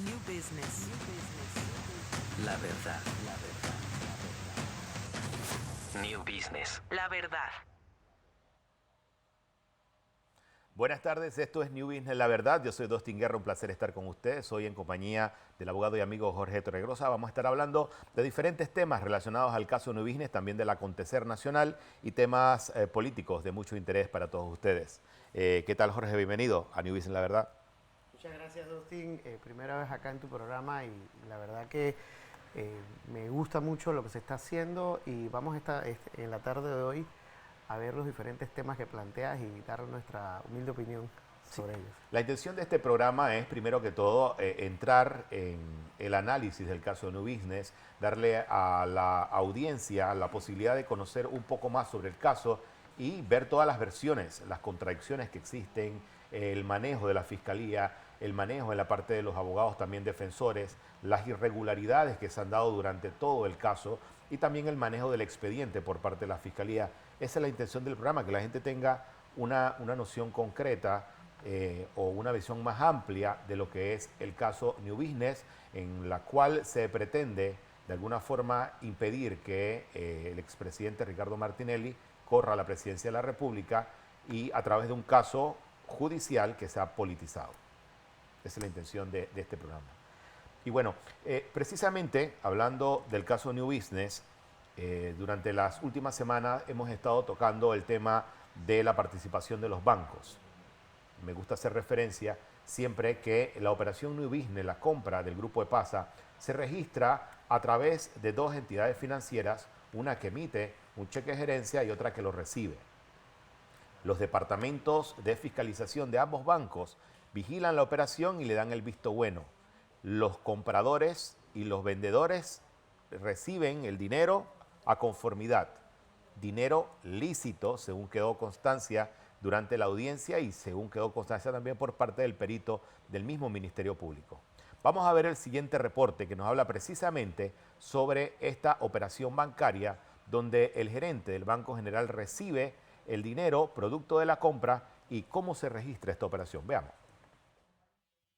New Business. La verdad. New Business. La verdad. Buenas tardes, esto es New Business La Verdad. Yo soy Dustin Guerra, un placer estar con ustedes. Hoy en compañía del abogado y amigo Jorge Torregrosa vamos a estar hablando de diferentes temas relacionados al caso New Business, también del acontecer nacional y temas políticos de mucho interés para todos ustedes. ¿Qué tal, Jorge? Bienvenido a New Business La Verdad. Muchas gracias, Dustin. Primera vez acá en tu programa y la verdad que me gusta mucho lo que se está haciendo y vamos a estar en la tarde de hoy a ver los diferentes temas que planteas y dar nuestra humilde opinión sobre ellos. La intención de este programa es, primero que todo, entrar en el análisis del caso de New Business, darle a la audiencia la posibilidad de conocer un poco más sobre el caso y ver todas las versiones, las contradicciones que existen, el manejo de la fiscalía, el manejo en la parte de los abogados también defensores, las irregularidades que se han dado durante todo el caso y también el manejo del expediente por parte de la fiscalía. Esa es la intención del programa, que la gente tenga una noción concreta o una visión más amplia de lo que es el caso New Business, en la cual se pretende de alguna forma impedir que el expresidente Ricardo Martinelli corra a la presidencia de la República y a través de un caso judicial que se ha politizado. Esa es la intención de este programa. Y bueno, precisamente hablando del caso New Business, durante las últimas semanas hemos estado tocando el tema de la participación de los bancos. Me gusta hacer referencia siempre que la operación New Business, la compra del grupo EPASA, se registra a través de dos entidades financieras, una que emite un cheque de gerencia y otra que lo recibe. Los departamentos de fiscalización de ambos bancos vigilan la operación y le dan el visto bueno. Los compradores y los vendedores reciben el dinero a conformidad. Dinero lícito, según quedó constancia durante la audiencia y según quedó constancia también por parte del perito del mismo Ministerio Público. Vamos a ver el siguiente reporte que nos habla precisamente sobre esta operación bancaria donde el gerente del Banco General recibe el dinero producto de la compra y cómo se registra esta operación. Veamos.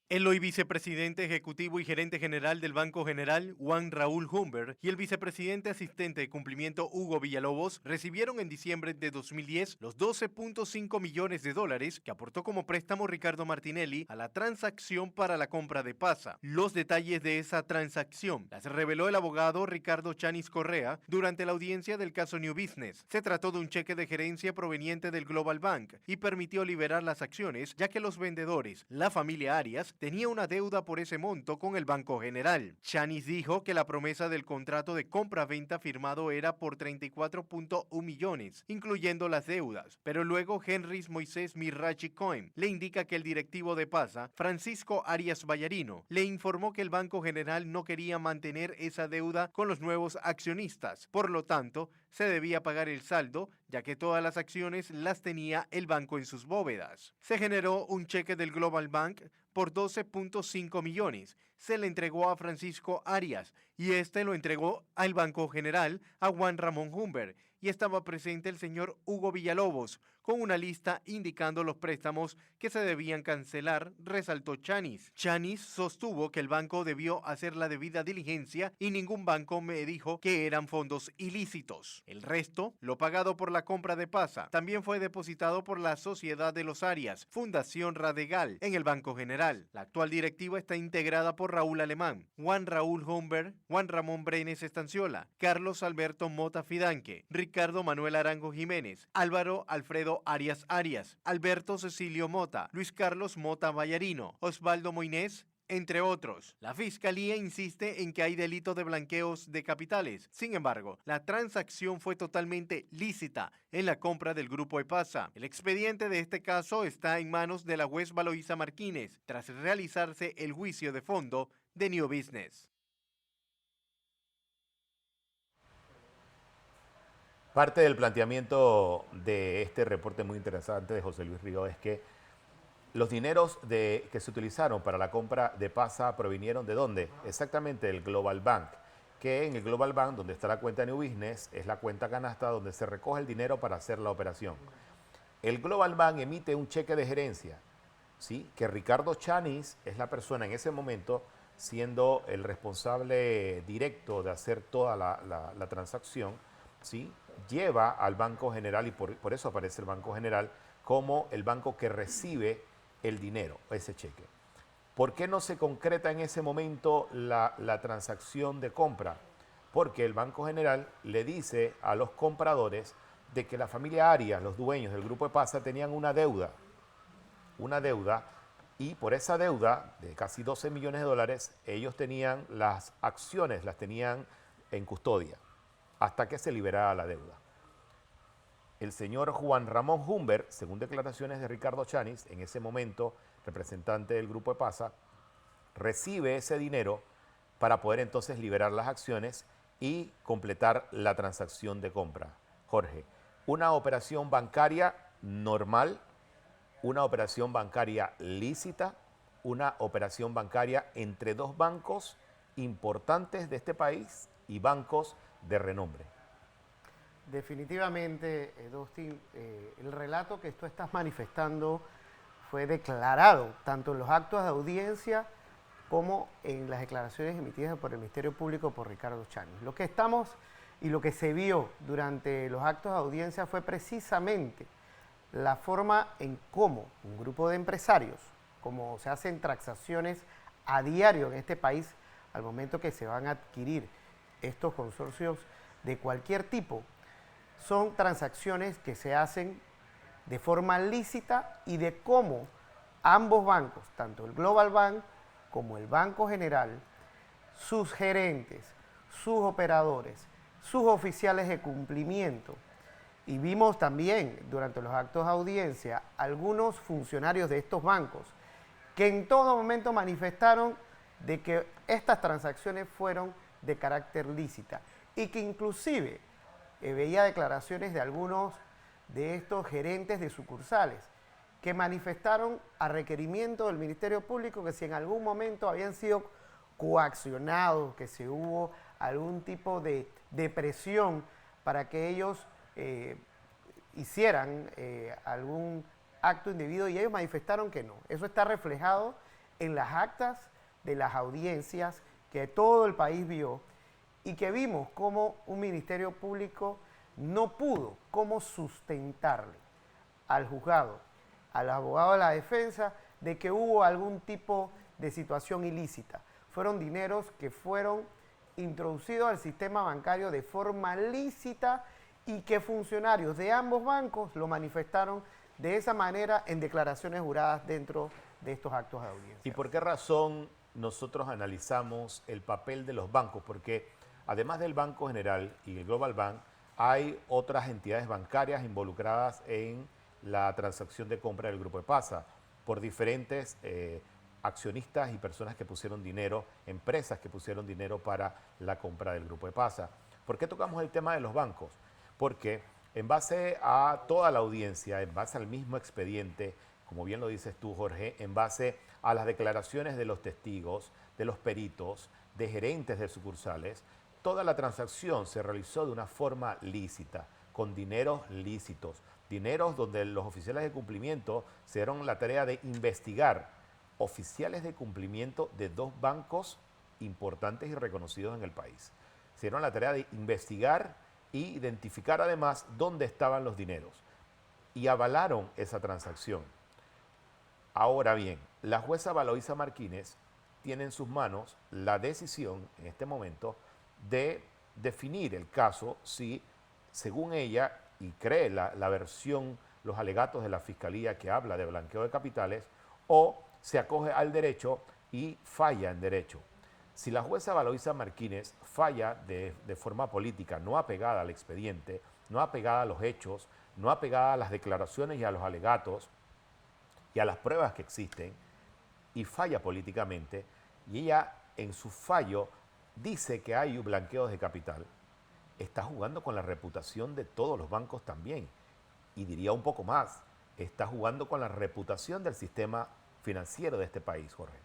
El hoy vicepresidente ejecutivo y gerente general del Banco General, Juan Raúl Humbert, y el vicepresidente asistente de cumplimiento, Hugo Villalobos, recibieron en diciembre de 2010 los 12.5 millones de dólares que aportó como préstamo Ricardo Martinelli a la transacción para la compra de PASA. Los detalles de esa transacción las reveló el abogado Ricardo Chanis Correa durante la audiencia del caso New Business. Se trató de un cheque de gerencia proveniente del Global Bank y permitió liberar las acciones, ya que los vendedores, la familia Arias, tenía una deuda por ese monto con el Banco General. Chanis dijo que la promesa del contrato de compra-venta firmado era por 34.1 millones, incluyendo las deudas, pero luego Henrys Moisés Mirachi Cohen le indica que el directivo de PASA, Francisco Arias Vallarino, le informó que el Banco General no quería mantener esa deuda con los nuevos accionistas, por lo tanto, se debía pagar el saldo, ya que todas las acciones las tenía el banco en sus bóvedas. Se generó un cheque del Global Bank por 12.5 millones. Se le entregó a Francisco Arias y este lo entregó al Banco General a Juan Ramón Humbert y estaba presente el señor Hugo Villalobos con una lista indicando los préstamos que se debían cancelar, resaltó Chanis. Chanis sostuvo que el banco debió hacer la debida diligencia y ningún banco me dijo que eran fondos ilícitos. El resto, lo pagado por la compra de PASA, también fue depositado por la Sociedad de los Arias, Fundación Radegal, en el Banco General. La actual directiva está integrada por Raúl Alemán, Juan Raúl Humbert, Juan Ramón Brenes Estanciola, Carlos Alberto Mota Fidanque, Ricardo Manuel Arango Jiménez, Álvaro Alfredo Arias Arias, Alberto Cecilio Mota, Luis Carlos Mota Vallarino, Osvaldo Moinés, entre otros. La Fiscalía insiste en que hay delito de blanqueos de capitales. Sin embargo, la transacción fue totalmente lícita en la compra del Grupo EPASA. El expediente de este caso está en manos de la juez Valoisa Martínez, tras realizarse el juicio de fondo de New Business. Parte del planteamiento de este reporte muy interesante de José Luis Río es que los dineros que se utilizaron para la compra de PASA provinieron ¿de dónde? Exactamente del Global Bank, que en el Global Bank, donde está la cuenta New Business, es la cuenta canasta donde se recoge el dinero para hacer la operación. El Global Bank emite un cheque de gerencia, ¿sí? Que Ricardo Chanis es la persona en ese momento siendo el responsable directo de hacer toda la transacción, ¿sí? Lleva al Banco General, y por eso aparece el Banco General como el banco que recibe el dinero, ese cheque. ¿Por qué no se concreta en ese momento la transacción de compra? Porque el Banco General le dice a los compradores de que la familia Arias, los dueños del Grupo EPASA, tenían una deuda, y por esa deuda de casi 12 millones de dólares, ellos tenían las acciones, las tenían en custodia, hasta que se liberara la deuda. El señor Juan Ramón Humbert, según declaraciones de Ricardo Chanis, en ese momento representante del Grupo EPASA, recibe ese dinero para poder entonces liberar las acciones y completar la transacción de compra. Jorge, una operación bancaria normal, una operación bancaria lícita, una operación bancaria entre dos bancos importantes de este país y bancos de renombre. Definitivamente, Dustin, el relato que tú estás manifestando fue declarado tanto en los actos de audiencia como en las declaraciones emitidas por el Ministerio Público por Ricardo Chanis. Lo que estamos y lo que se vio durante los actos de audiencia fue precisamente la forma en cómo un grupo de empresarios, como se hacen transacciones a diario en este país, al momento que se van a adquirir estos consorcios de cualquier tipo, son transacciones que se hacen de forma lícita y de cómo ambos bancos, tanto el Global Bank como el Banco General, sus gerentes, sus operadores, sus oficiales de cumplimiento, y vimos también durante los actos de audiencia algunos funcionarios de estos bancos que en todo momento manifestaron de que estas transacciones fueron de carácter lícita y que inclusive veía declaraciones de algunos de estos gerentes de sucursales que manifestaron a requerimiento del Ministerio Público que si en algún momento habían sido coaccionados, que si hubo algún tipo de presión para que ellos hicieran algún acto indebido, y ellos manifestaron que no. Eso está reflejado en las actas de las audiencias que todo el país vio y que vimos cómo un Ministerio Público no pudo cómo sustentarle al juzgado, al abogado de la defensa, de que hubo algún tipo de situación ilícita. Fueron dineros que fueron introducidos al sistema bancario de forma lícita y que funcionarios de ambos bancos lo manifestaron de esa manera en declaraciones juradas dentro de estos actos de audiencia. ¿Y por qué razón nosotros analizamos el papel de los bancos? Porque además del Banco General y el Global Bank, hay otras entidades bancarias involucradas en la transacción de compra del Grupo EPASA por diferentes accionistas y personas que pusieron dinero, empresas que pusieron dinero para la compra del Grupo EPASA. ¿Por qué tocamos el tema de los bancos? Porque en base a toda la audiencia, en base al mismo expediente, como bien lo dices tú, Jorge, en base a las declaraciones de los testigos, de los peritos, de gerentes de sucursales, toda la transacción se realizó de una forma lícita, con dineros lícitos, dineros donde los oficiales de cumplimiento se dieron la tarea de investigar, oficiales de cumplimiento de dos bancos importantes y reconocidos en el país. Se dieron la tarea de investigar e identificar además dónde estaban los dineros y avalaron esa transacción. Ahora bien, la jueza Valoisa Martínez tiene en sus manos la decisión en este momento de definir el caso si, según ella, y cree la versión, los alegatos de la Fiscalía que habla de blanqueo de capitales, o se acoge al derecho y falla en derecho. Si la jueza Valoisa Martínez falla de forma política, no apegada al expediente, no apegada a los hechos, no apegada a las declaraciones y a los alegatos y a las pruebas que existen, y falla políticamente, y ella en su fallo dice que hay blanqueos de capital, está jugando con la reputación de todos los bancos también. Y diría un poco más, está jugando con la reputación del sistema financiero de este país, Jorge.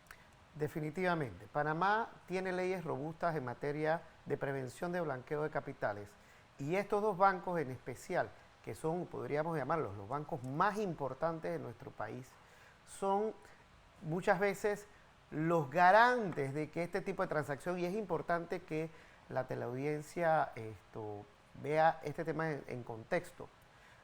Definitivamente. Panamá tiene leyes robustas en materia de prevención de blanqueo de capitales. Y estos dos bancos en especial, que son, podríamos llamarlos, los bancos más importantes de nuestro país, son muchas veces los garantes de que este tipo de transacción, y es importante que la teleaudiencia vea este tema en contexto,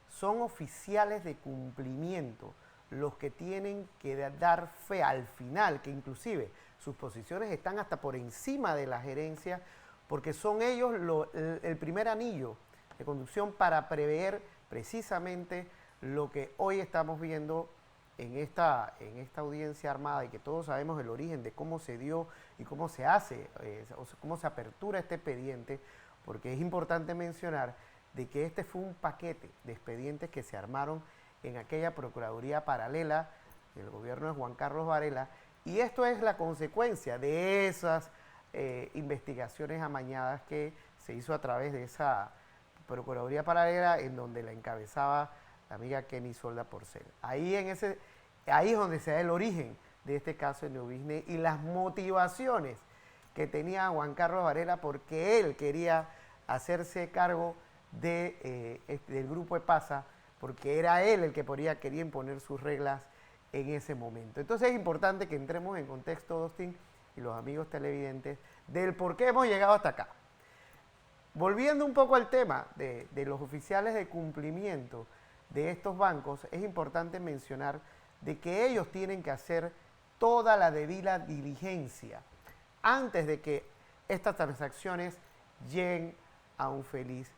son oficiales de cumplimiento los que tienen que dar fe al final, que inclusive sus posiciones están hasta por encima de la gerencia, porque son ellos el primer anillo de conducción para prever precisamente lo que hoy estamos viendo en esta audiencia armada, y que todos sabemos el origen de cómo se dio y cómo se hace, cómo se apertura este expediente, porque es importante mencionar de que este fue un paquete de expedientes que se armaron en aquella Procuraduría paralela del gobierno de Juan Carlos Varela, y esto es la consecuencia de esas investigaciones amañadas que se hizo a través de esa Procuraduría paralela, en donde la encabezaba la amiga Kenny Solda Porcel. Ahí es donde se da el origen de este caso de New Business y las motivaciones que tenía Juan Carlos Varela, porque él quería hacerse cargo del grupo EPASA, porque era él el que quería imponer sus reglas en ese momento. Entonces es importante que entremos en contexto, Dustin, y los amigos televidentes, del por qué hemos llegado hasta acá. Volviendo un poco al tema de los oficiales de cumplimiento de estos bancos, es importante mencionar de que ellos tienen que hacer toda la debida diligencia antes de que estas transacciones lleguen a un feliz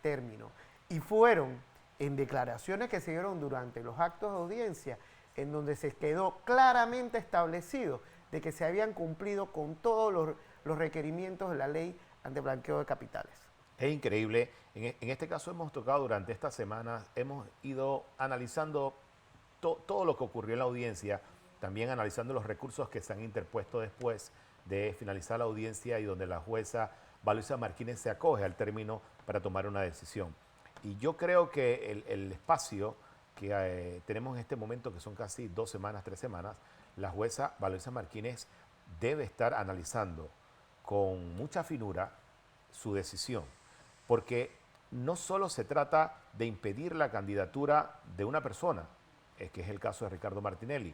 término. Y fueron en declaraciones que se dieron durante los actos de audiencia, en donde se quedó claramente establecido de que se habían cumplido con todos los requerimientos de la ley ante blanqueo de capitales. Es increíble. En este caso hemos tocado durante estas semanas, hemos ido analizando todo lo que ocurrió en la audiencia, también analizando los recursos que se han interpuesto después de finalizar la audiencia y donde la jueza Valoisa Martínez se acoge al término para tomar una decisión. Y yo creo que el espacio que tenemos en este momento, que son casi 2 semanas, 3 semanas, la jueza Valoisa Martínez debe estar analizando con mucha finura su decisión, porque no solo se trata de impedir la candidatura de una persona, que es el caso de Ricardo Martinelli.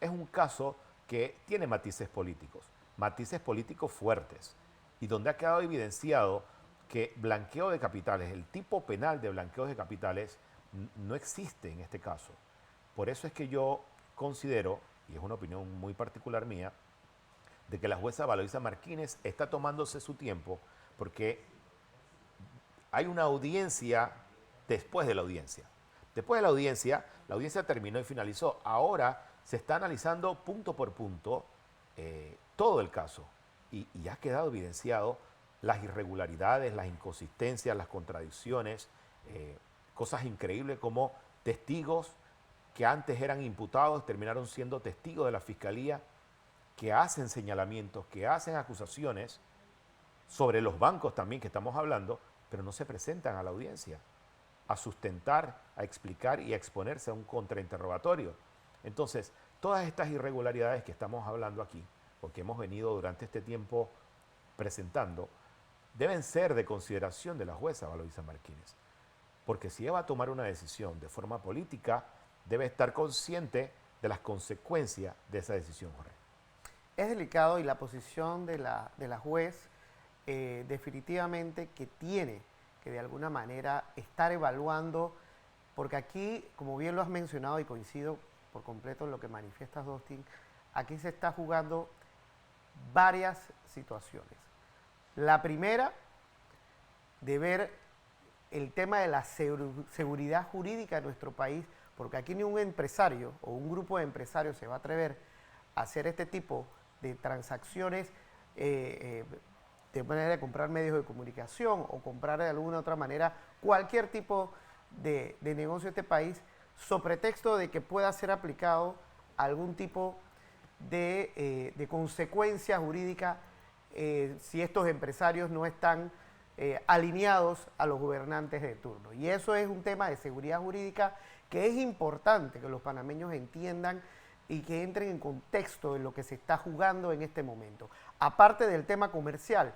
Es un caso que tiene matices políticos fuertes, y donde ha quedado evidenciado que blanqueo de capitales, el tipo penal de blanqueo de capitales, no existe en este caso. Por eso es que yo considero, y es una opinión muy particular mía, de que la jueza Valoisa Martínez está tomándose su tiempo, porque hay una audiencia después de la audiencia. Después de la audiencia terminó y finalizó. Ahora se está analizando punto por punto todo el caso, y ha quedado evidenciado las irregularidades, las inconsistencias, las contradicciones, cosas increíbles como testigos que antes eran imputados terminaron siendo testigos de la Fiscalía, que hacen señalamientos, que hacen acusaciones sobre los bancos también que estamos hablando, pero no se presentan a la audiencia a sustentar, a explicar y a exponerse a un contrainterrogatorio. Entonces, todas estas irregularidades que estamos hablando aquí, porque hemos venido durante este tiempo presentando, deben ser de consideración de la jueza Valoisa Martínez. Porque si ella va a tomar una decisión de forma política, debe estar consciente de las consecuencias de esa decisión, Jorge. Es delicado, y la posición de la juez definitivamente que tiene que de alguna manera estar evaluando, porque aquí, como bien lo has mencionado y coincido por completo en lo que manifiestas, Dustin, aquí se está jugando varias situaciones. La primera, de ver el tema de la seguridad jurídica de nuestro país, porque aquí ni un empresario o un grupo de empresarios se va a atrever a hacer este tipo de transacciones de manera de comprar medios de comunicación o comprar de alguna otra manera cualquier tipo de negocio en este país, sobre pretexto de que pueda ser aplicado algún tipo de consecuencia jurídica si estos empresarios no están alineados a los gobernantes de turno. Y eso es un tema de seguridad jurídica que es importante que los panameños entiendan y que entren en contexto de lo que se está jugando en este momento. Aparte del tema comercial,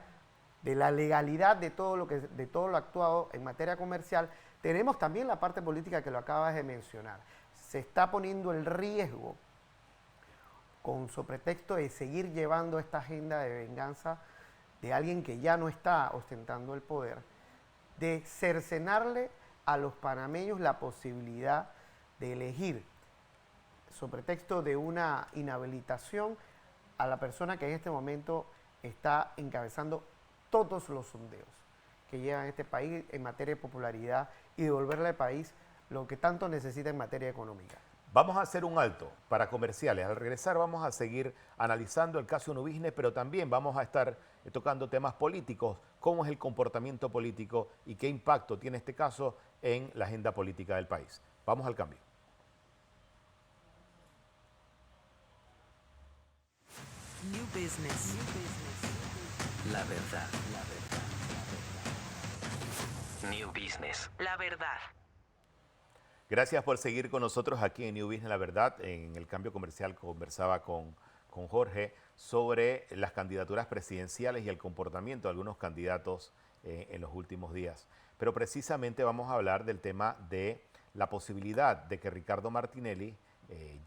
de la legalidad de todo lo actuado en materia comercial, tenemos también la parte política que lo acabas de mencionar. Se está poniendo en riesgo con pretexto de seguir llevando esta agenda de venganza de alguien que ya no está ostentando el poder, de cercenarle a los panameños la posibilidad de elegir, sobre pretexto de una inhabilitación, a la persona que en este momento está encabezando todos los sondeos que llevan a este país en materia de popularidad y devolverle al país lo que tanto necesita en materia económica. Vamos a hacer un alto para comerciales. Al regresar vamos a seguir analizando el caso New Business, pero también vamos a estar tocando temas políticos, cómo es el comportamiento político y qué impacto tiene este caso en la agenda política del país. Vamos al cambio. New Business. La verdad. New Business. La verdad. Gracias por seguir con nosotros aquí en New Business, la verdad. En el cambio comercial conversaba con Jorge sobre las candidaturas presidenciales y el comportamiento de algunos candidatos en los últimos días. Pero precisamente vamos a hablar del tema de la posibilidad de que Ricardo Martinelli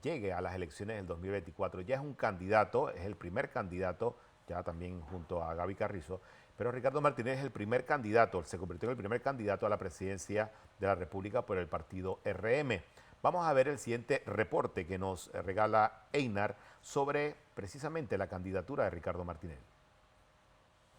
llegue a las elecciones del 2024. Ya es un candidato, es el primer candidato, ya también junto a Gaby Carrizo, pero Ricardo Martinelli es el primer candidato, se convirtió en el primer candidato a la presidencia de la República por el partido RM. Vamos a ver el siguiente reporte que nos regala Einar sobre precisamente la candidatura de Ricardo Martinelli.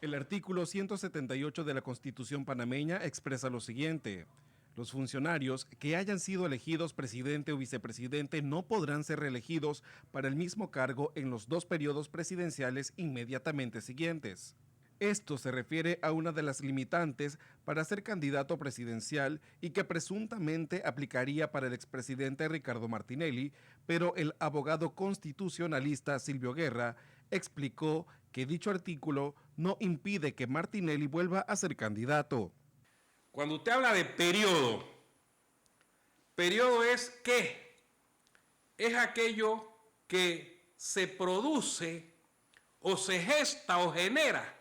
El artículo 178 de la Constitución panameña expresa lo siguiente: los funcionarios que hayan sido elegidos presidente o vicepresidente no podrán ser reelegidos para el mismo cargo en los 2 periodos presidenciales inmediatamente siguientes. Esto se refiere a una de las limitantes para ser candidato presidencial y que presuntamente aplicaría para el expresidente Ricardo Martinelli, pero el abogado constitucionalista Silvio Guerra explicó que dicho artículo no impide que Martinelli vuelva a ser candidato. Cuando usted habla de periodo, periodo es ¿qué? Es aquello que se produce o se gesta o genera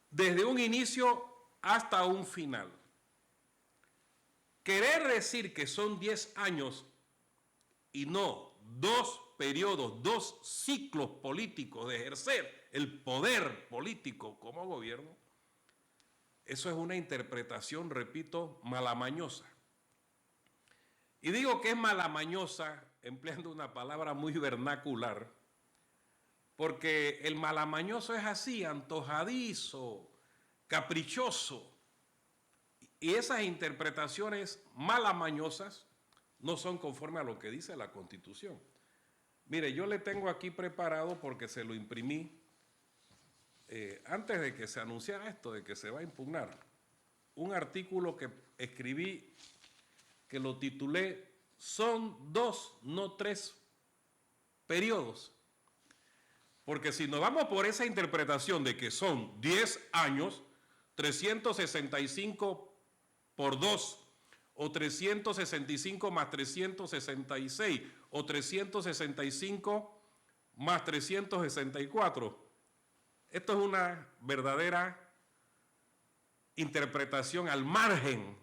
desde un inicio hasta un final. Querer decir que son 10 años y no 2 periodos, 2 ciclos políticos de ejercer el poder político como gobierno, eso es una interpretación, repito, malamañosa. Y digo que es malamañosa empleando una palabra muy vernacular, porque el malamañoso es así, antojadizo, caprichoso. Y esas interpretaciones malamañosas no son conforme a lo que dice la Constitución. Mire, yo le tengo aquí preparado porque se lo imprimí antes de que se anunciara esto, de que se va a impugnar, un artículo que escribí que lo titulé "Son 2, no 3 periodos". Porque si nos vamos por esa interpretación de que son 10 años, 365 por 2, o 365 más 366, o 365 más 364. Esto es una verdadera interpretación al margen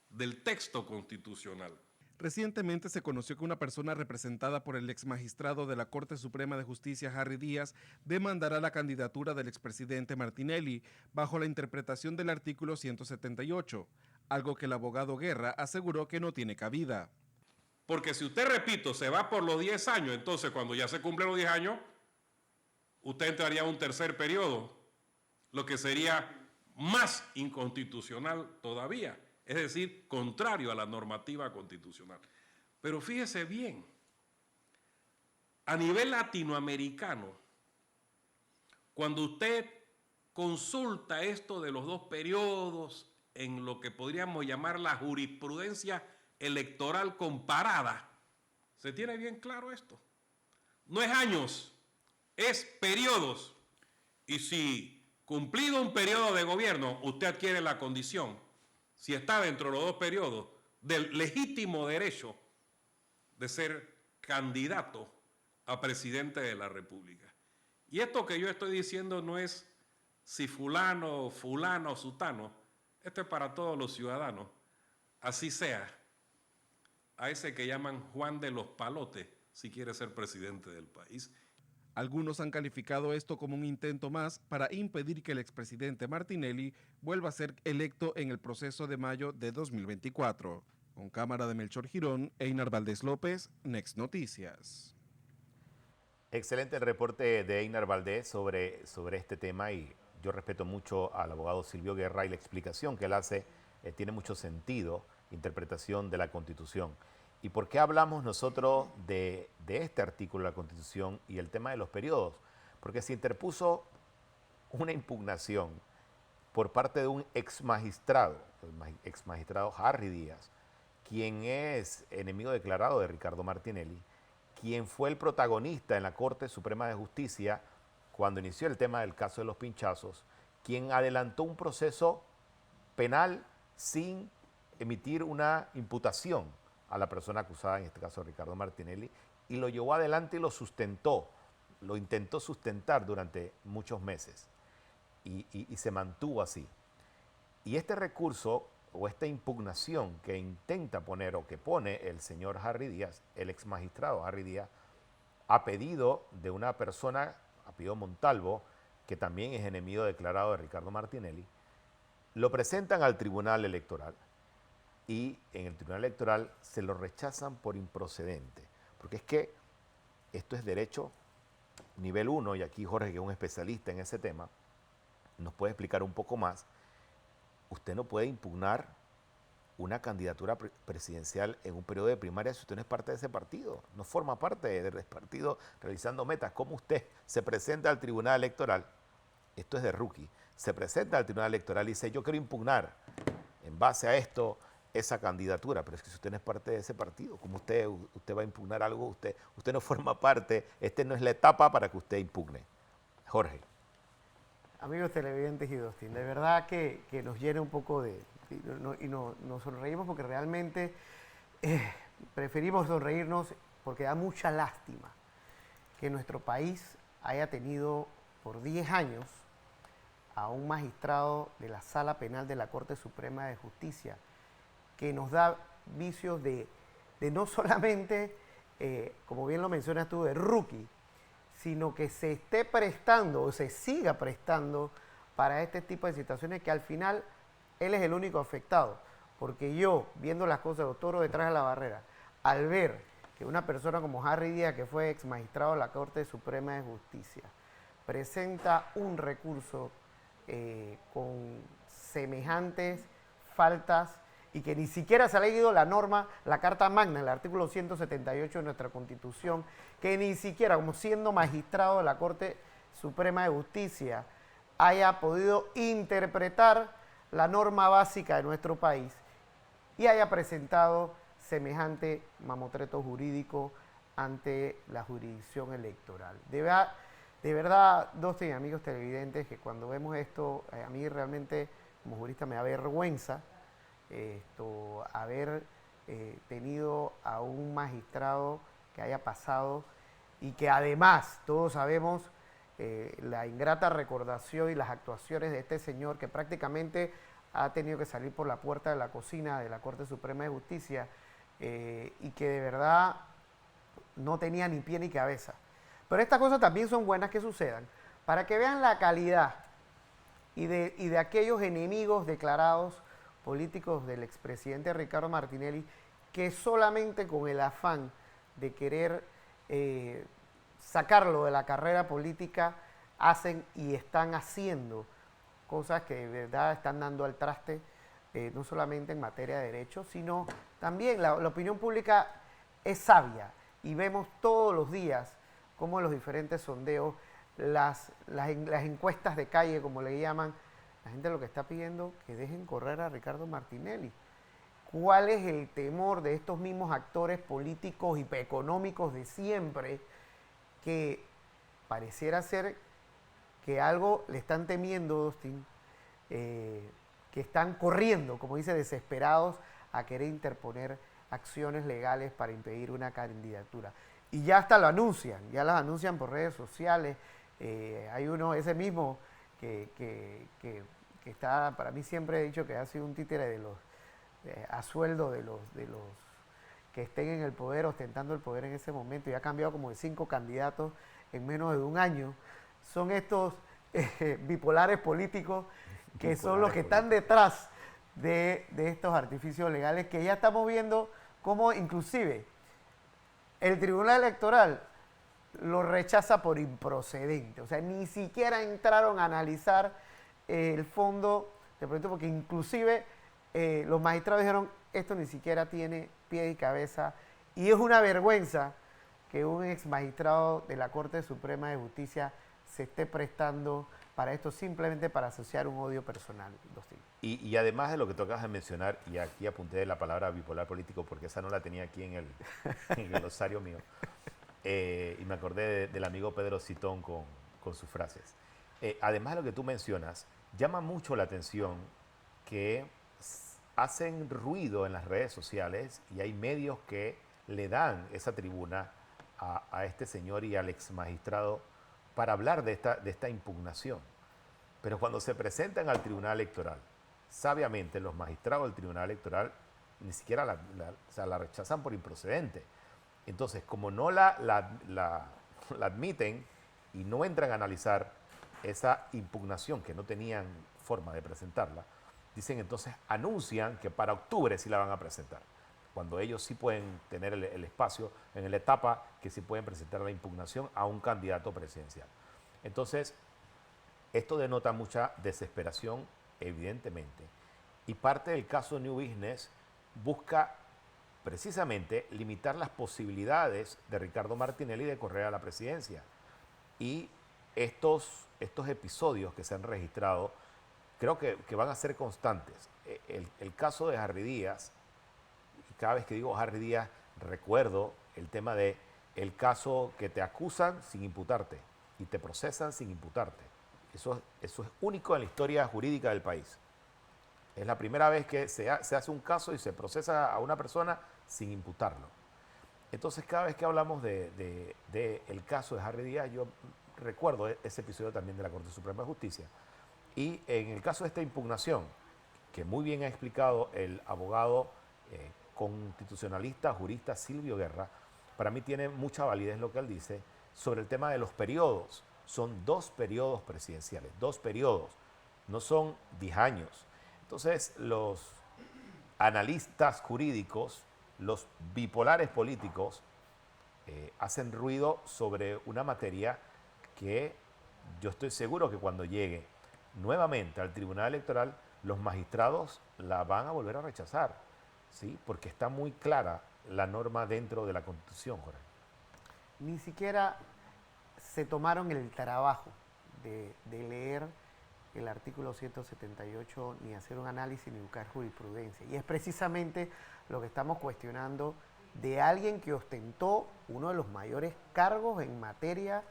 del texto constitucional. Recientemente se conoció que una persona representada por el exmagistrado de la Corte Suprema de Justicia, Harry Díaz, demandará la candidatura del expresidente Martinelli bajo la interpretación del artículo 178, algo que el abogado Guerra aseguró que no tiene cabida. Porque si usted, repito, se va por los 10 años, entonces cuando ya se cumplen los 10 años, usted entraría a un tercer periodo, lo que sería más inconstitucional todavía, es decir, contrario a la normativa constitucional. Pero fíjese bien, a nivel latinoamericano, cuando usted consulta esto de los 2 periodos en lo que podríamos llamar la jurisprudencia electoral comparada, se tiene bien claro esto. No es años, es periodos. Y si cumplido un periodo de gobierno, usted adquiere la condición, si está dentro de los 2 periodos, del legítimo derecho de ser candidato a presidente de la República. Y esto que yo estoy diciendo no es si fulano, fulano, sutano, esto es para todos los ciudadanos, así sea, a ese que llaman Juan de los Palotes, si quiere ser presidente del país. Algunos han calificado esto como un intento más para impedir que el expresidente Martinelli vuelva a ser electo en el proceso de mayo de 2024. Con cámara de Melchor Girón, Einar Valdés López, Next Noticias. Excelente el reporte de Einar Valdés sobre este tema y yo respeto mucho al abogado Silvio Guerra y la explicación que él hace tiene mucho sentido, interpretación de la Constitución. ¿Y por qué hablamos nosotros de este artículo de la Constitución y el tema de los periodos? Porque se interpuso una impugnación por parte de un ex magistrado, el ex magistrado Harry Díaz, quien es enemigo declarado de Ricardo Martinelli, quien fue el protagonista en la Corte Suprema de Justicia cuando inició el tema del caso de los pinchazos, quien adelantó un proceso penal sin emitir una imputación a la persona acusada, en este caso Ricardo Martinelli, y lo llevó adelante y lo sustentó, lo intentó sustentar durante muchos meses y se mantuvo así. Y este recurso o esta impugnación que intenta poner o que pone el señor Harry Díaz, el ex magistrado Harry Díaz, a pedido de una persona, a pedido Montalvo, que también es enemigo declarado de Ricardo Martinelli, lo presentan al Tribunal Electoral y en el Tribunal Electoral se lo rechazan por improcedente, porque es que esto es derecho nivel 1 y aquí Jorge, que es un especialista en ese tema, nos puede explicar un poco más. Usted no puede impugnar una candidatura presidencial en un periodo de primaria si usted no es parte de ese partido, no forma parte del partido realizando metas. ¿Cómo usted se presenta al Tribunal Electoral? Esto es de rookie. Se presenta al Tribunal Electoral y dice, yo quiero impugnar en base a esto esa candidatura, pero es que si usted no es parte de ese partido, ¿cómo usted va a impugnar algo? Usted no forma parte, no es la etapa para que usted impugne. Jorge. Amigos televidentes y Dostin, de verdad que nos llena un poco nos sonreímos porque realmente preferimos sonreírnos porque da mucha lástima que nuestro país haya tenido por 10 años a un magistrado de la Sala Penal de la Corte Suprema de Justicia que nos da vicios de no solamente, como bien lo mencionas tú, de rookie, sino que se esté prestando o se siga prestando para este tipo de situaciones que al final él es el único afectado. Porque yo, viendo las cosas, los toros detrás de la barrera, al ver que una persona como Harry Díaz, que fue ex magistrado de la Corte Suprema de Justicia, presenta un recurso con semejantes faltas y que ni siquiera se ha leído la norma, la Carta Magna, el artículo 178 de nuestra Constitución, que ni siquiera, como siendo magistrado de la Corte Suprema de Justicia, haya podido interpretar la norma básica de nuestro país y haya presentado semejante mamotreto jurídico ante la jurisdicción electoral. De verdad, Dostin y amigos televidentes, que cuando vemos esto, a mí realmente como jurista me da vergüenza haber tenido a un magistrado que haya pasado y que además todos sabemos la ingrata recordación y las actuaciones de este señor que prácticamente ha tenido que salir por la puerta de la cocina de la Corte Suprema de Justicia y que de verdad no tenía ni pie ni cabeza. Pero estas cosas también son buenas que sucedan para que vean la calidad y de aquellos enemigos declarados políticos del expresidente Ricardo Martinelli que solamente con el afán de querer sacarlo de la carrera política hacen y están haciendo cosas que de verdad están dando al traste, no solamente en materia de derechos, sino también la opinión pública es sabia y vemos todos los días cómo en los diferentes sondeos, las encuestas de calle, como le llaman, la gente lo que está pidiendo que dejen correr a Ricardo Martinelli. ¿Cuál es el temor de estos mismos actores políticos y económicos de siempre que pareciera ser que algo le están temiendo, Dostin, que están corriendo, como dice, desesperados a querer interponer acciones legales para impedir una candidatura? Y ya hasta lo anuncian, ya las anuncian por redes sociales. Hay uno, ese mismo, que está, para mí siempre he dicho que ha sido un títere de los, a sueldo de los que estén en el poder, ostentando el poder en ese momento, y ha cambiado como de 5 candidatos en menos de un año, son estos bipolares políticos que son los que están detrás de estos artificios legales que ya estamos viendo como inclusive el Tribunal Electoral lo rechaza por improcedente. O sea, ni siquiera entraron a analizar el fondo de proyecto porque inclusive los magistrados dijeron esto ni siquiera tiene pie y cabeza y es una vergüenza que un ex magistrado de la Corte Suprema de Justicia se esté prestando para esto simplemente para asociar un odio personal. Y además de lo que tú acabas de mencionar, y aquí apunté la palabra bipolar político porque esa no la tenía aquí en el glosario mío, y me acordé del amigo Pedro Citón con sus frases. Además de lo que tú mencionas, llama mucho la atención que hacen ruido en las redes sociales y hay medios que le dan esa tribuna a este señor y al ex magistrado para hablar de esta impugnación. Pero cuando se presentan al Tribunal Electoral, sabiamente los magistrados del Tribunal Electoral ni siquiera la rechazan por improcedente. Entonces, como no la admiten y no entran a analizar esa impugnación que no tenían forma de presentarla, dicen entonces, anuncian que para octubre sí la van a presentar, cuando ellos sí pueden tener el espacio en la etapa que sí pueden presentar la impugnación a un candidato presidencial. Entonces, esto denota mucha desesperación, evidentemente, y parte del caso New Business busca precisamente limitar las posibilidades de Ricardo Martinelli de correr a la presidencia. Y estos episodios que se han registrado creo que van a ser constantes. El caso de Harry Díaz, y cada vez que digo Harry Díaz recuerdo el tema de el caso que te acusan sin imputarte y te procesan sin imputarte. Eso es único en la historia jurídica del país. Es la primera vez que se hace un caso y se procesa a una persona sin imputarlo. Entonces, cada vez que hablamos del caso de Harry Díaz, yo recuerdo ese episodio también de la Corte Suprema de Justicia. Y en el caso de esta impugnación, que muy bien ha explicado el abogado constitucionalista, jurista Silvio Guerra, para mí tiene mucha validez lo que él dice sobre el tema de los periodos. Son 2 periodos presidenciales, 2 periodos, no son 10 años. Entonces, los analistas jurídicos, los bipolares políticos, hacen ruido sobre una materia que yo estoy seguro que cuando llegue nuevamente al Tribunal Electoral, los magistrados la van a volver a rechazar, ¿sí? Porque está muy clara la norma dentro de la Constitución, Jorge. Ni siquiera se tomaron el trabajo de leer el artículo 178, ni hacer un análisis, ni buscar jurisprudencia. Y es precisamente lo que estamos cuestionando de alguien que ostentó uno de los mayores cargos en materia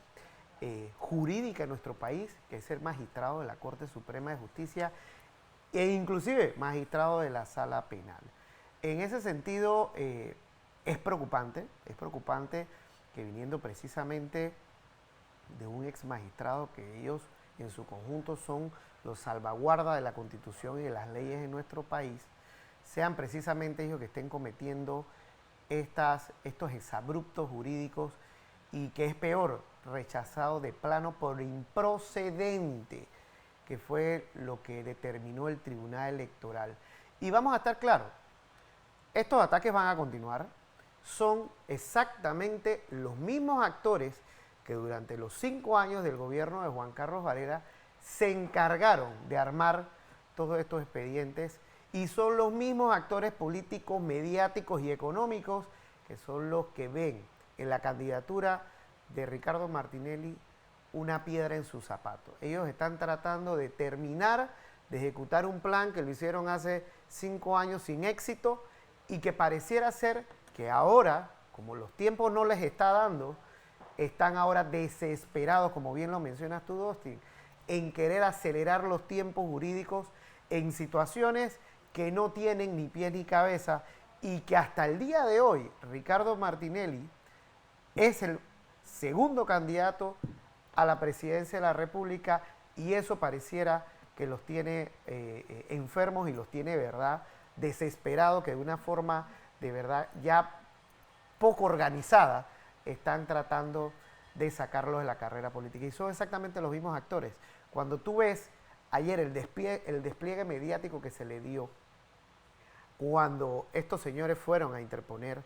jurídica en nuestro país, que es ser magistrado de la Corte Suprema de Justicia e inclusive magistrado de la Sala Penal. En ese sentido, es preocupante que viniendo precisamente de un ex magistrado, que ellos en su conjunto son los salvaguardas de la Constitución y de las leyes en nuestro país, sean precisamente ellos que estén cometiendo estos exabruptos jurídicos y que es peor, rechazado de plano por improcedente, que fue lo que determinó el Tribunal Electoral. Y vamos a estar claros, estos ataques van a continuar, son exactamente los mismos actores que durante los 5 años del gobierno de Juan Carlos Varela se encargaron de armar todos estos expedientes y son los mismos actores políticos, mediáticos y económicos que son los que ven en la candidatura de Ricardo Martinelli una piedra en su zapato. Ellos están tratando de terminar de ejecutar un plan que lo hicieron hace 5 años sin éxito y que pareciera ser que ahora, como los tiempos no les está dando, están ahora desesperados, como bien lo mencionas tú, Dustin, en querer acelerar los tiempos jurídicos en situaciones que no tienen ni pie ni cabeza y que hasta el día de hoy Ricardo Martinelli es el segundo candidato a la presidencia de la República y eso pareciera que los tiene enfermos y los tiene, ¿verdad?, desesperados, que de una forma de verdad ya poco organizada, están tratando de sacarlos de la carrera política. Y son exactamente los mismos actores. Cuando tú ves ayer el despliegue mediático que se le dio, cuando estos señores fueron a interponer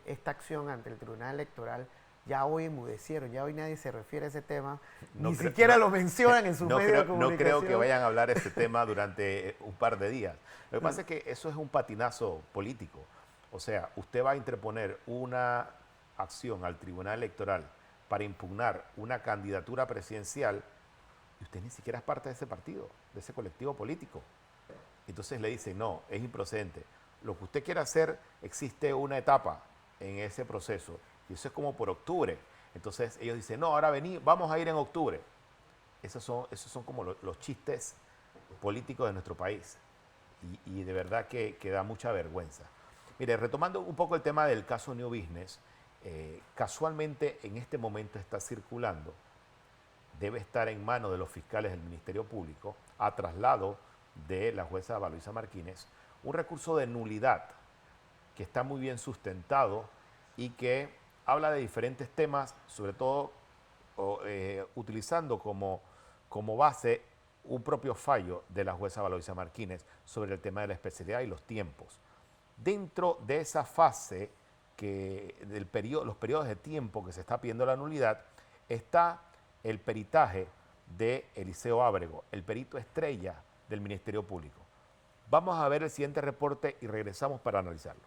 esta acción ante el Tribunal Electoral, ya hoy enmudecieron, ya hoy nadie se refiere a ese tema, ni siquiera lo mencionan en sus medios de comunicación. No creo que vayan a hablar de este tema durante un par de días. Lo que pasa es que eso es un patinazo político. O sea, usted va a interponer una acción al Tribunal Electoral para impugnar una candidatura presidencial y usted ni siquiera es parte de ese partido, de ese colectivo político. Entonces le dicen, no, es improcedente. Lo que usted quiere hacer, existe una etapa en ese proceso y eso es como por octubre. Entonces ellos dicen, no, ahora vení, vamos a ir en octubre. Esos son como los chistes políticos de nuestro país y de verdad que da mucha vergüenza. Mire, retomando un poco el tema del caso New Business, casualmente en este momento está circulando, debe estar en manos de los fiscales del Ministerio Público, a traslado de la jueza Valoisa Martínez, un recurso de nulidad que está muy bien sustentado y que habla de diferentes temas, sobre todo utilizando como base un propio fallo de la jueza Valoisa Martínez sobre el tema de la especialidad y los tiempos. Dentro de esa fase los periodos de tiempo que se está pidiendo la nulidad, está el peritaje de Eliseo Ábrego, el perito estrella del Ministerio Público. Vamos a ver el siguiente reporte y regresamos para analizarlo.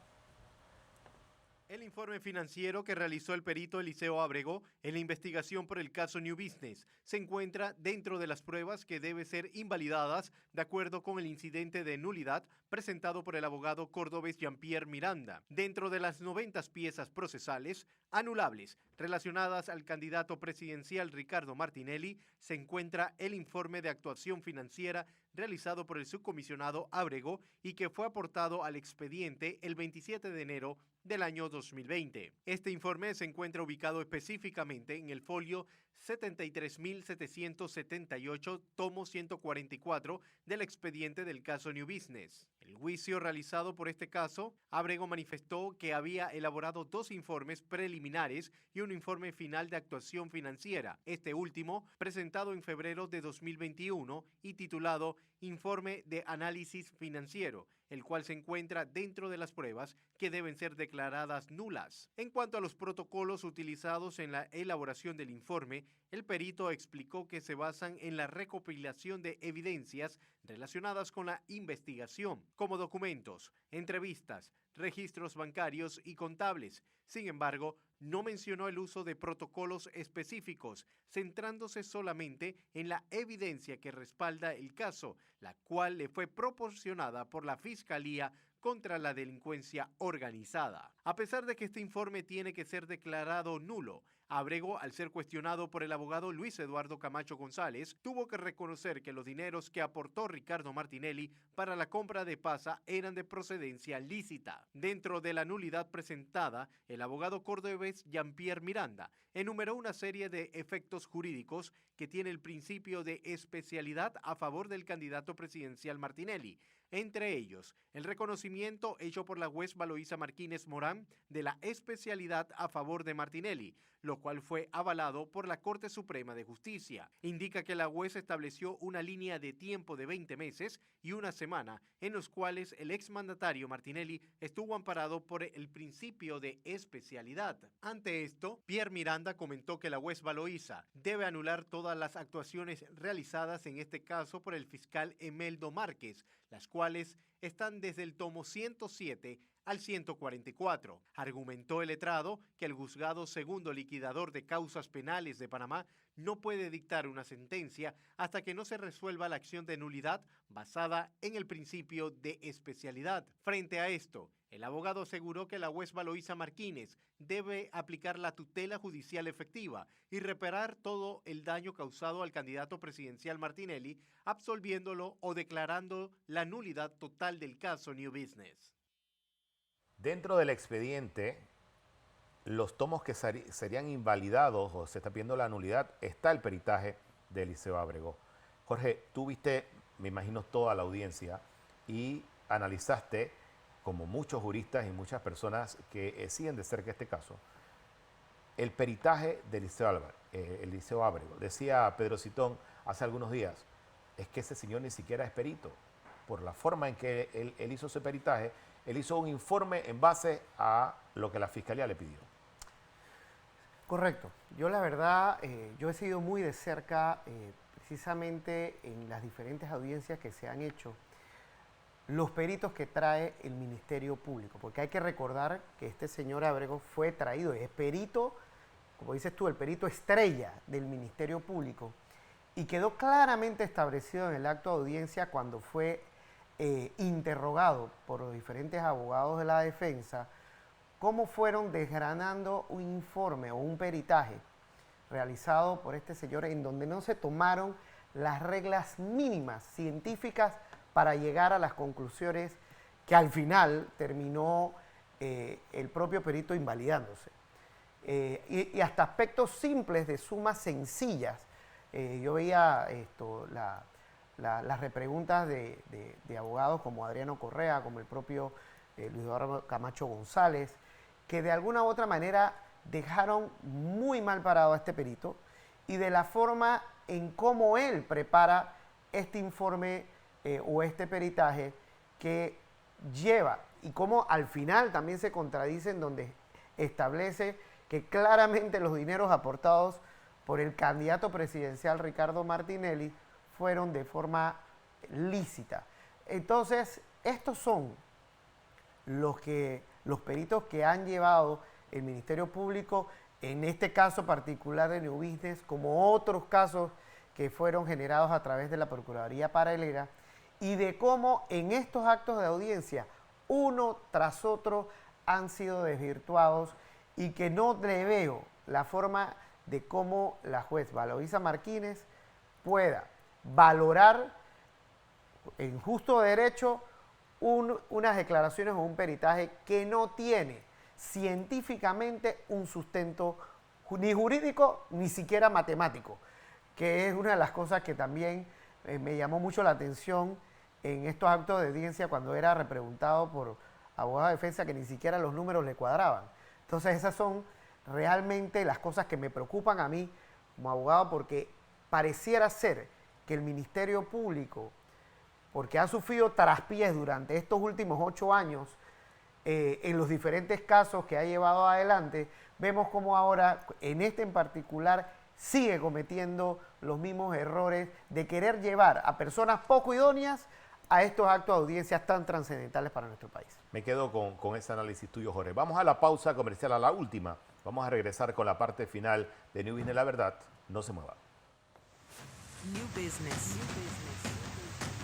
El informe financiero que realizó el perito Eliseo Ábrego en la investigación por el caso New Business se encuentra dentro de las pruebas que deben ser invalidadas de acuerdo con el incidente de nulidad presentado por el abogado cordobés Jean-Pierre Miranda. Dentro de las 90 piezas procesales anulables relacionadas al candidato presidencial Ricardo Martinelli se encuentra el informe de actuación financiera realizado por el subcomisionado Ábrego y que fue aportado al expediente el 27 de enero del año 2020. Este informe se encuentra ubicado específicamente en el folio 73.778, tomo 144 del expediente del caso New Business. El juicio realizado por este caso, Ábrego manifestó que había elaborado 2 informes preliminares y un informe final de actuación financiera, este último presentado en febrero de 2021 y titulado Informe de Análisis Financiero, el cual se encuentra dentro de las pruebas que deben ser declaradas nulas. En cuanto a los protocolos utilizados en la elaboración del informe, el perito explicó que se basan en la recopilación de evidencias relacionadas con la investigación, como documentos, entrevistas, registros bancarios y contables. Sin embargo, no mencionó el uso de protocolos específicos, centrándose solamente en la evidencia que respalda el caso, la cual le fue proporcionada por la Fiscalía contra la Delincuencia Organizada. A pesar de que este informe tiene que ser declarado nulo, Ábrego, al ser cuestionado por el abogado Luis Eduardo Camacho González, tuvo que reconocer que los dineros que aportó Ricardo Martinelli para la compra de Pasa eran de procedencia lícita. Dentro de la nulidad presentada, el abogado cordobés Jean-Pierre Miranda enumeró una serie de efectos jurídicos que tiene el principio de especialidad a favor del candidato presidencial Martinelli, entre ellos el reconocimiento hecho por la juez Valoisa Martínez Morán de la especialidad a favor de Martinelli, lo cual fue avalado por la Corte Suprema de Justicia. Indica que la juez estableció una línea de tiempo de 20 meses y una semana en los cuales el exmandatario Martinelli estuvo amparado por el principio de especialidad. Ante esto, Pierre Miranda comentó que la juez Valoisa debe anular todas las actuaciones realizadas en este caso por el fiscal Emeldo Márquez, las cuales están desde el tomo 107 al 144. Argumentó el letrado que el juzgado segundo liquidador de causas penales de Panamá no puede dictar una sentencia hasta que no se resuelva la acción de nulidad basada en el principio de especialidad. Frente a esto, el abogado aseguró que la juez Valoisa Martínez debe aplicar la tutela judicial efectiva y reparar todo el daño causado al candidato presidencial Martinelli, absolviéndolo o declarando la nulidad total del caso New Business. Dentro del expediente, los tomos que serían invalidados o se está pidiendo la nulidad, está el peritaje de Eliseo Ábrego. Jorge, tú viste, me imagino, toda la audiencia y analizaste como muchos juristas y muchas personas que siguen de cerca este caso, el peritaje del Eliseo Ábrego. Decía Pedro Citón hace algunos días, es que ese señor ni siquiera es perito. Por la forma en que él hizo ese peritaje, él hizo un informe en base a lo que la Fiscalía le pidió. Correcto. Yo la verdad, yo he seguido muy de cerca, precisamente en las diferentes audiencias que se han hecho, los peritos que trae el Ministerio Público, porque hay que recordar que este señor Ábrego fue traído, es perito, como dices tú, el perito estrella del Ministerio Público, y quedó claramente establecido en el acto de audiencia cuando fue interrogado por los diferentes abogados de la defensa, cómo fueron desgranando un informe o un peritaje realizado por este señor en donde no se tomaron las reglas mínimas científicas para llegar a las conclusiones que al final terminó el propio perito invalidándose. Y hasta aspectos simples de sumas sencillas. Yo veía las repreguntas de abogados como Adriano Correa, como el propio Luis Eduardo Camacho González, que de alguna u otra manera dejaron muy mal parado a este perito y de la forma en cómo él prepara este informe o este peritaje que lleva y cómo al final también se contradicen donde establece que claramente los dineros aportados por el candidato presidencial Ricardo Martinelli fueron de forma lícita. Entonces, estos son los peritos que han llevado el Ministerio Público, en este caso particular de New Business, como otros casos que fueron generados a través de la Procuraduría Paralela, y de cómo en estos actos de audiencia, uno tras otro, han sido desvirtuados y que no le veo la forma de cómo la juez Valoisa Martínez pueda valorar en justo derecho unas declaraciones o un peritaje que no tiene científicamente un sustento ni jurídico ni siquiera matemático, que es una de las cosas que también me llamó mucho la atención en estos actos de audiencia cuando era repreguntado por abogados de defensa que ni siquiera los números le cuadraban. Entonces esas son realmente las cosas que me preocupan a mí como abogado, porque pareciera ser que el Ministerio Público, porque ha sufrido traspiés durante estos últimos 8 años en los diferentes casos que ha llevado adelante, vemos como ahora, en este en particular, sigue cometiendo los mismos errores de querer llevar a personas poco idóneas a estos actos de audiencias tan trascendentales para nuestro país. Me quedo con ese análisis tuyo, Jorge. Vamos a la pausa comercial, a la última. Vamos a regresar con la parte final de New Business La Verdad. No se mueva. New business.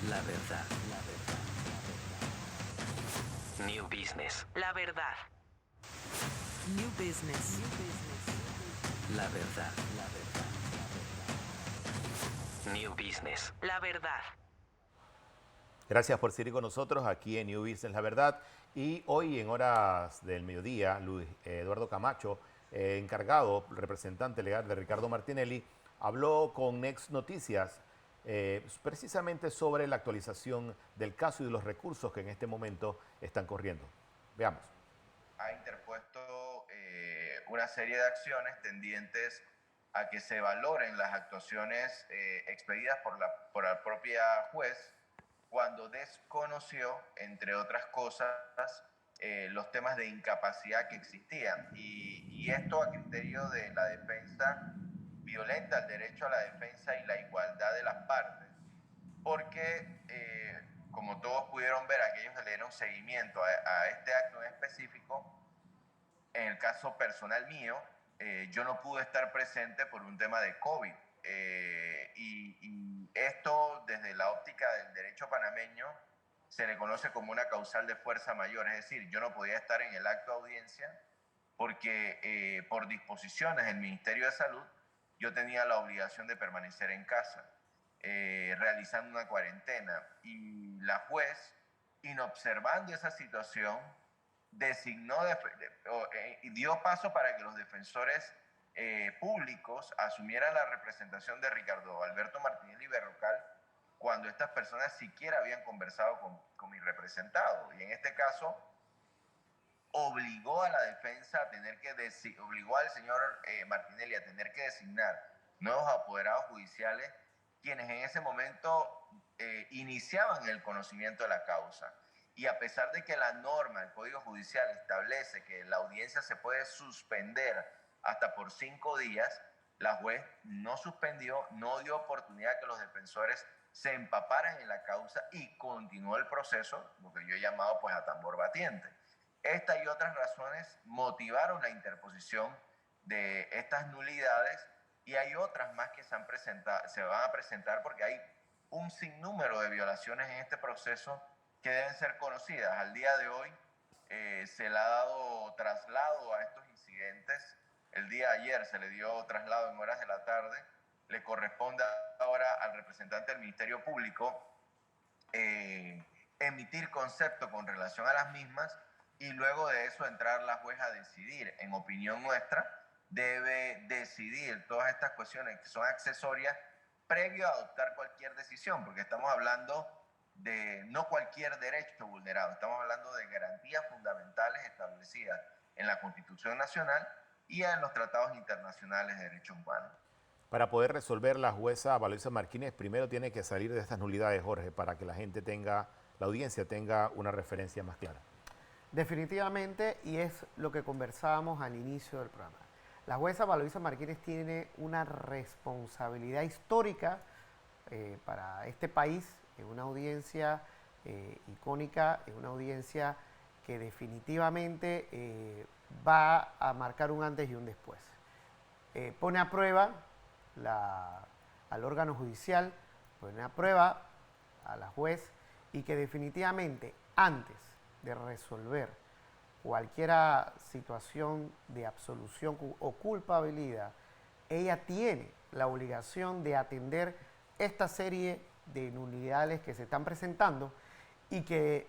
La verdad. New business. La verdad. New business. La verdad. New business. La verdad. Gracias por seguir con nosotros aquí en New Business La Verdad. Y hoy en horas del mediodía, Luis Eduardo Camacho, encargado, representante legal de Ricardo Martinelli, habló con Next Noticias precisamente sobre la actualización del caso y de los recursos que en este momento están corriendo. Veamos. Ha interpuesto una serie de acciones tendientes a que se valoren las actuaciones expedidas por la propia juez cuando desconoció, entre otras cosas, los temas de incapacidad que existían. Y esto, a criterio de la defensa, violenta el derecho a la defensa y la igualdad de las partes, porque, como todos pudieron ver, aquellos que le dieron seguimiento a este acto en específico, en el caso personal mío, yo no pude estar presente por un tema de COVID. Y esto, desde la óptica del derecho panameño, se le conoce como una causal de fuerza mayor. Es decir, yo no podía estar en el acto de audiencia porque por disposiciones del Ministerio de Salud yo tenía la obligación de permanecer en casa, realizando una cuarentena. Y la juez, inobservando esa situación, designó y dio paso para que los defensores públicos asumieran la representación de Ricardo Alberto Martinelli Berrocal cuando estas personas siquiera habían conversado con mi representado. Y en este caso, obligó a la defensa a tener que obligó al señor Martinelli a tener que designar nuevos apoderados judiciales, quienes en ese momento iniciaban el conocimiento de la causa. Y a pesar de que la norma, el Código Judicial, establece que la audiencia se puede suspender hasta por 5 días, la juez no suspendió, no dio oportunidad a que los defensores se empaparan en la causa y continuó el proceso, lo que yo he llamado pues a tambor batiente. Esta y otras razones motivaron la interposición de estas nulidades y hay otras más que se van a presentar porque hay un sinnúmero de violaciones en este proceso que deben ser conocidas. Al día de hoy se le ha dado traslado a estos incidentes. El día de ayer se le dio traslado en horas de la tarde. Le corresponde ahora al representante del Ministerio Público emitir concepto con relación a las mismas y luego de eso entrar la jueza a decidir. En opinión nuestra, debe decidir todas estas cuestiones que son accesorias previo a adoptar cualquier decisión, porque estamos hablando de no cualquier derecho vulnerado, estamos hablando de garantías fundamentales establecidas en la Constitución Nacional y en los tratados internacionales de derechos humanos. Para poder resolver, la jueza Valoisa Martínez primero tiene que salir de estas nulidades, Jorge, para que la gente tenga, la audiencia tenga una referencia más clara. Definitivamente, y es lo que conversábamos al inicio del programa. La jueza Valoisa Martínez tiene una responsabilidad histórica para este país, en una audiencia icónica, en una audiencia que definitivamente va a marcar un antes y un después. Pone a prueba al órgano judicial, pone a prueba a la juez y que definitivamente antes de resolver cualquier situación de absolución o culpabilidad, ella tiene la obligación de atender esta serie de nulidades que se están presentando y que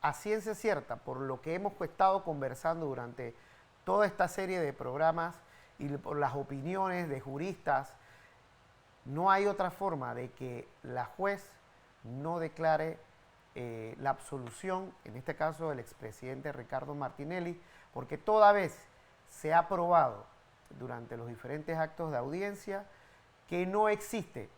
a ciencia cierta, por lo que hemos estado conversando durante toda esta serie de programas y por las opiniones de juristas, no hay otra forma de que la juez no declare la absolución, en este caso del expresidente Ricardo Martinelli, porque toda vez se ha probado durante los diferentes actos de audiencia que no existe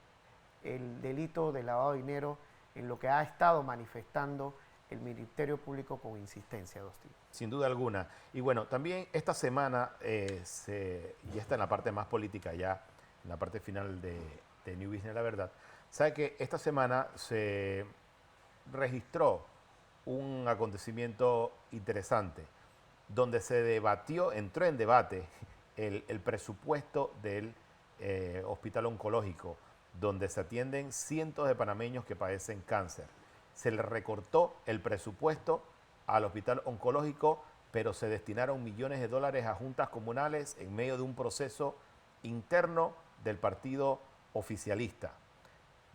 el delito de lavado de dinero en lo que ha estado manifestando el Ministerio Público con insistencia, Agustín. Sin duda alguna. Y bueno, también esta semana, y esta en la parte más política ya, en la parte final de New Business, la verdad, sabe que esta semana se registró un acontecimiento interesante donde se debatió, entró en debate el presupuesto del hospital oncológico, donde se atienden cientos de panameños que padecen cáncer. Se le recortó el presupuesto al hospital oncológico, pero se destinaron millones de dólares a juntas comunales en medio de un proceso interno del partido oficialista.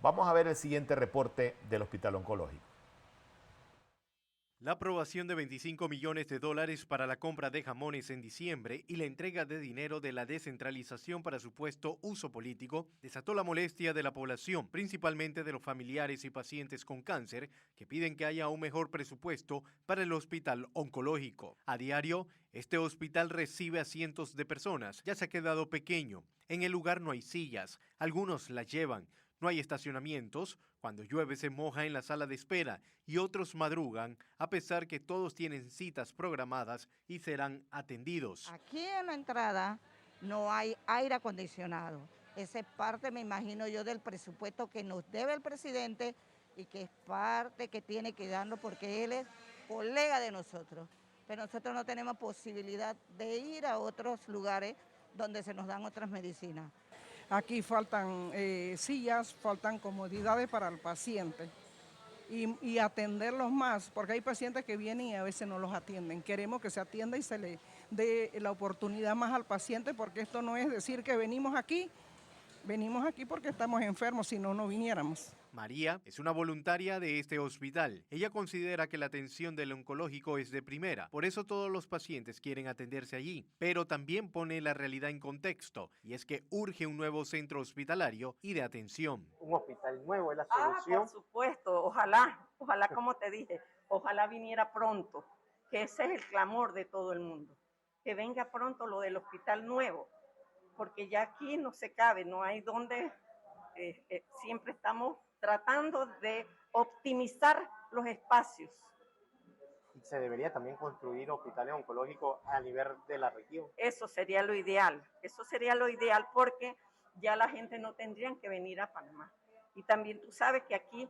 Vamos a ver el siguiente reporte del hospital oncológico. La aprobación de 25 millones de dólares para la compra de jamones en diciembre y la entrega de dinero de la descentralización para supuesto uso político desató la molestia de la población, principalmente de los familiares y pacientes con cáncer, que piden que haya un mejor presupuesto para el hospital oncológico. A diario, este hospital recibe a cientos de personas. Ya se ha quedado pequeño. En el lugar no hay sillas. Algunos las llevan. No hay estacionamientos, cuando llueve se moja en la sala de espera y otros madrugan a pesar que todos tienen citas programadas y serán atendidos. Aquí en la entrada no hay aire acondicionado. Esa es parte, me imagino yo, del presupuesto que nos debe el presidente y que es parte que tiene que darnos porque él es colega de nosotros. Pero nosotros no tenemos posibilidad de ir a otros lugares donde se nos dan otras medicinas. Aquí faltan sillas, faltan comodidades para el paciente y atenderlos más, porque hay pacientes que vienen y a veces no los atienden. Queremos que se atienda y se le dé la oportunidad más al paciente, porque esto no es decir que venimos aquí porque estamos enfermos, si no, no viniéramos. María es una voluntaria de este hospital. Ella considera que la atención del oncológico es de primera, por eso todos los pacientes quieren atenderse allí, pero también pone la realidad en contexto, y es que urge un nuevo centro hospitalario y de atención. Un hospital nuevo es la solución. Por supuesto, ojalá como te dije, ojalá viniera pronto que ese es el clamor de todo el mundo, que venga pronto lo del hospital nuevo, porque ya aquí no se cabe, no hay donde, siempre estamos tratando de optimizar los espacios. Se debería también construir hospitales oncológicos a nivel de la región. Eso sería lo ideal porque ya la gente no tendría que venir a Panamá. Y también tú sabes que aquí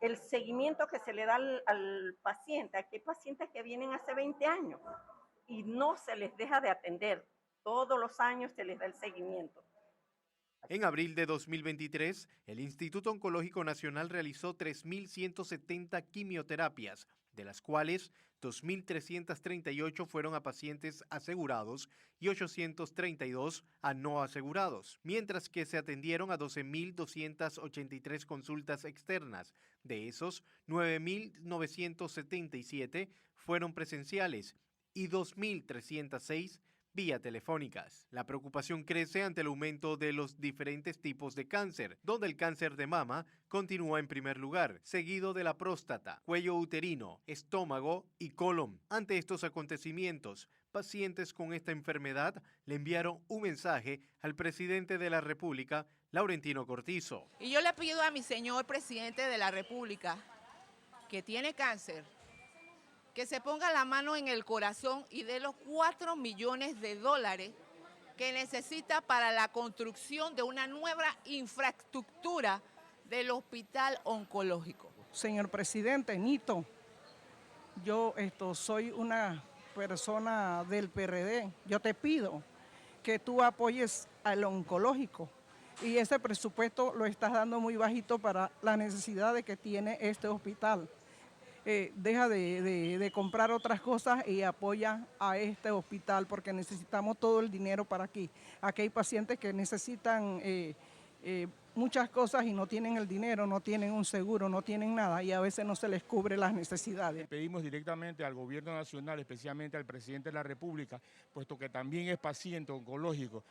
el seguimiento que se le da al paciente, aquí hay pacientes que vienen hace 20 años y no se les deja de atender. Todos los años se les da el seguimiento. En abril de 2023, el Instituto Oncológico Nacional realizó 3.170 quimioterapias, de las cuales 2.338 fueron a pacientes asegurados y 832 a no asegurados, mientras que se atendieron a 12.283 consultas externas. De esos, 9.977 fueron presenciales y 2.306 vía telefónicas. La preocupación crece ante el aumento de los diferentes tipos de cáncer, donde el cáncer de mama continúa en primer lugar, seguido de la próstata, cuello uterino, estómago y colon. Ante estos acontecimientos, pacientes con esta enfermedad le enviaron un mensaje al presidente de la República, Laurentino Cortizo. Y yo le pido a mi señor presidente de la República, que tiene cáncer, que se ponga la mano en el corazón y dé los 4 millones de dólares que necesita para la construcción de una nueva infraestructura del hospital oncológico. Señor presidente, Nito, yo soy una persona del PRD. Yo te pido que tú apoyes al oncológico y ese presupuesto lo estás dando muy bajito para las necesidades que tiene este hospital. Deja de comprar otras cosas y apoya a este hospital porque necesitamos todo el dinero para aquí. Aquí hay pacientes que necesitan muchas cosas y no tienen el dinero, no tienen un seguro, no tienen nada y a veces no se les cubre las necesidades. Pedimos directamente al gobierno nacional, especialmente al presidente de la República, puesto que también es paciente oncológico,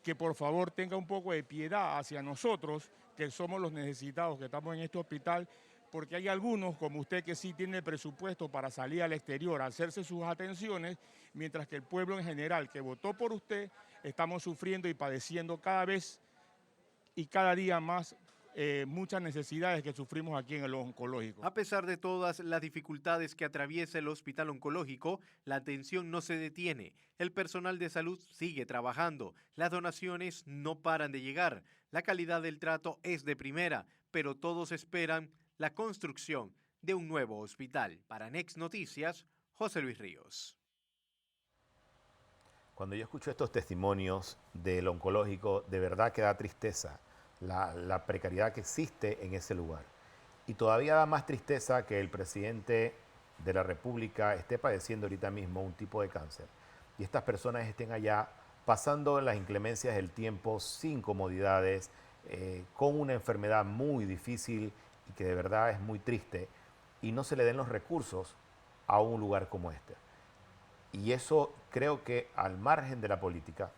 que por favor tenga un poco de piedad hacia nosotros, que somos los necesitados, que estamos en este hospital, porque hay algunos, como usted, que sí tiene presupuesto para salir al exterior a hacerse sus atenciones, mientras que el pueblo en general que votó por usted, estamos sufriendo y padeciendo cada vez y cada día más muchas necesidades que sufrimos aquí en el oncológico. A pesar de todas las dificultades que atraviesa el hospital oncológico, la atención no se detiene. El personal de salud sigue trabajando. Las donaciones no paran de llegar. La calidad del trato es de primera, pero todos esperan la construcción de un nuevo hospital. Para Next Noticias, José Luis Ríos. Cuando yo escucho estos testimonios del oncológico, de verdad que da tristeza la precariedad que existe en ese lugar. Y todavía da más tristeza que el presidente de la República esté padeciendo ahorita mismo un tipo de cáncer. Y estas personas estén allá pasando las inclemencias del tiempo sin comodidades, con una enfermedad muy difícil y que de verdad es muy triste, y no se le den los recursos a un lugar como este. Y eso creo que al margen de la política,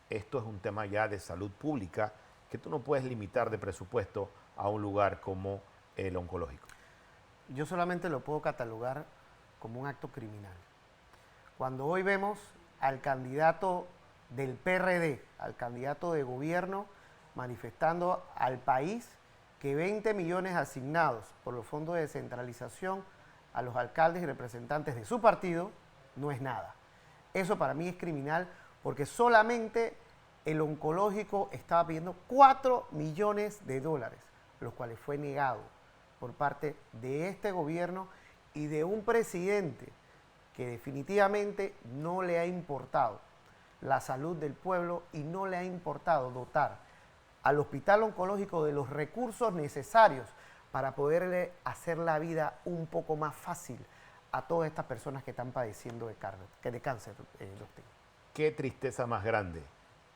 esto es un tema ya de salud pública que tú no puedes limitar de presupuesto a un lugar como el oncológico. Yo solamente lo puedo catalogar como un acto criminal. Cuando hoy vemos al candidato del PRD, al candidato de gobierno, manifestando al país que 20 millones asignados por los fondos de descentralización a los alcaldes y representantes de su partido no es nada. Eso para mí es criminal porque solamente el oncológico estaba pidiendo 4 millones de dólares, los cuales fue negado por parte de este gobierno y de un presidente que definitivamente no le ha importado la salud del pueblo y no le ha importado dotar al hospital oncológico de los recursos necesarios para poderle hacer la vida un poco más fácil a todas estas personas que están padeciendo de cáncer. Qué tristeza más grande.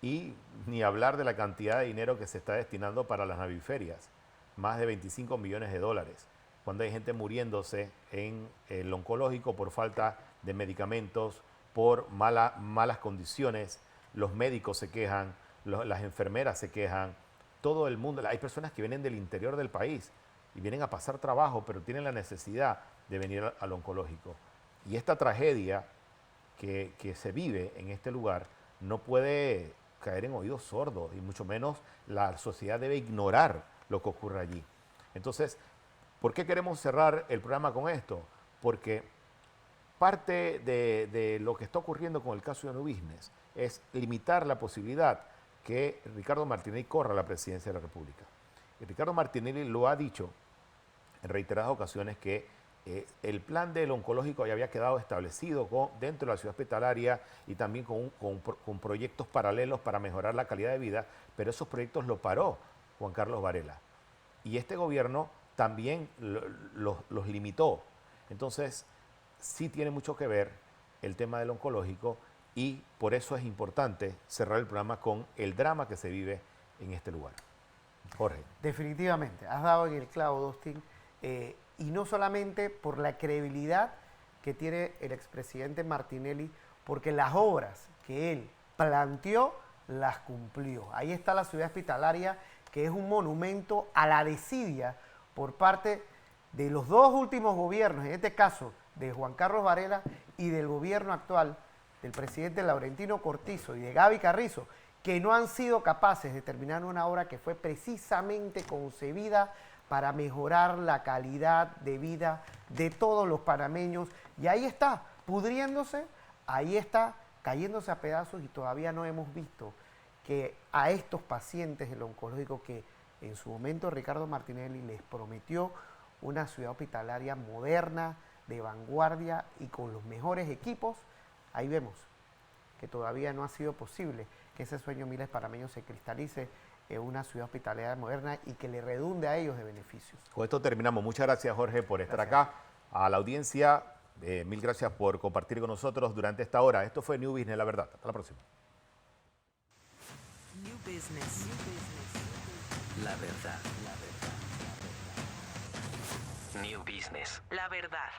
Y ni hablar de la cantidad de dinero que se está destinando para las naviferias, más de 25 millones de dólares, cuando hay gente muriéndose en el oncológico por falta de medicamentos, por malas condiciones, los médicos se quejan, las enfermeras se quejan, todo el mundo. Hay personas que vienen del interior del país y vienen a pasar trabajo, pero tienen la necesidad de venir al oncológico. Y esta tragedia que se vive en este lugar no puede caer en oídos sordos y mucho menos la sociedad debe ignorar lo que ocurre allí. Entonces, ¿por qué queremos cerrar el programa con esto? Porque parte de lo que está ocurriendo con el caso de New Business es limitar la posibilidad que Ricardo Martinelli corra la presidencia de la República. Y Ricardo Martinelli lo ha dicho en reiteradas ocasiones que el plan del oncológico ya había quedado establecido dentro de la ciudad hospitalaria y también con proyectos paralelos para mejorar la calidad de vida, pero esos proyectos lo paró Juan Carlos Varela. Y este gobierno también los limitó. Entonces, sí tiene mucho que ver el tema del oncológico y por eso es importante cerrar el programa con el drama que se vive en este lugar. Jorge. Definitivamente, has dado en el clavo, Dustin, y no solamente por la credibilidad que tiene el expresidente Martinelli, porque las obras que él planteó las cumplió. Ahí está la ciudad hospitalaria, que es un monumento a la desidia por parte de los dos últimos gobiernos, en este caso de Juan Carlos Varela y del gobierno actual del presidente Laurentino Cortizo y de Gaby Carrizo, que no han sido capaces de terminar una obra que fue precisamente concebida para mejorar la calidad de vida de todos los panameños. Y ahí está, pudriéndose, ahí está, cayéndose a pedazos y todavía no hemos visto que a estos pacientes del oncológico que en su momento Ricardo Martinelli les prometió una ciudad hospitalaria moderna, de vanguardia y con los mejores equipos, ahí vemos que todavía no ha sido posible que ese sueño de miles de panameños se cristalice en una ciudad hospitalaria moderna y que le redunde a ellos de beneficios. Con esto terminamos. Muchas gracias, Jorge, por estar acá. A la audiencia, mil gracias por compartir con nosotros durante esta hora. Esto fue New Business, la verdad. Hasta la próxima. New business. La verdad. New Business. La verdad.